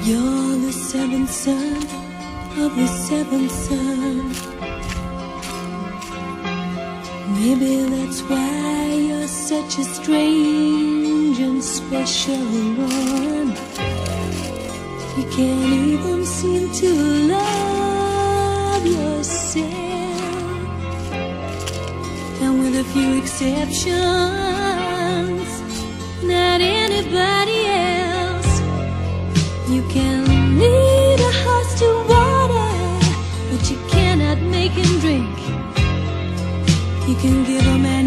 You're the seventh son of the seventh son. Maybe that's why you're such a strange and special one. You can't even seem to love yourself. And with a few exceptions, not anybody else. You can lead a horse to water, but you cannot make him drink. You can give a man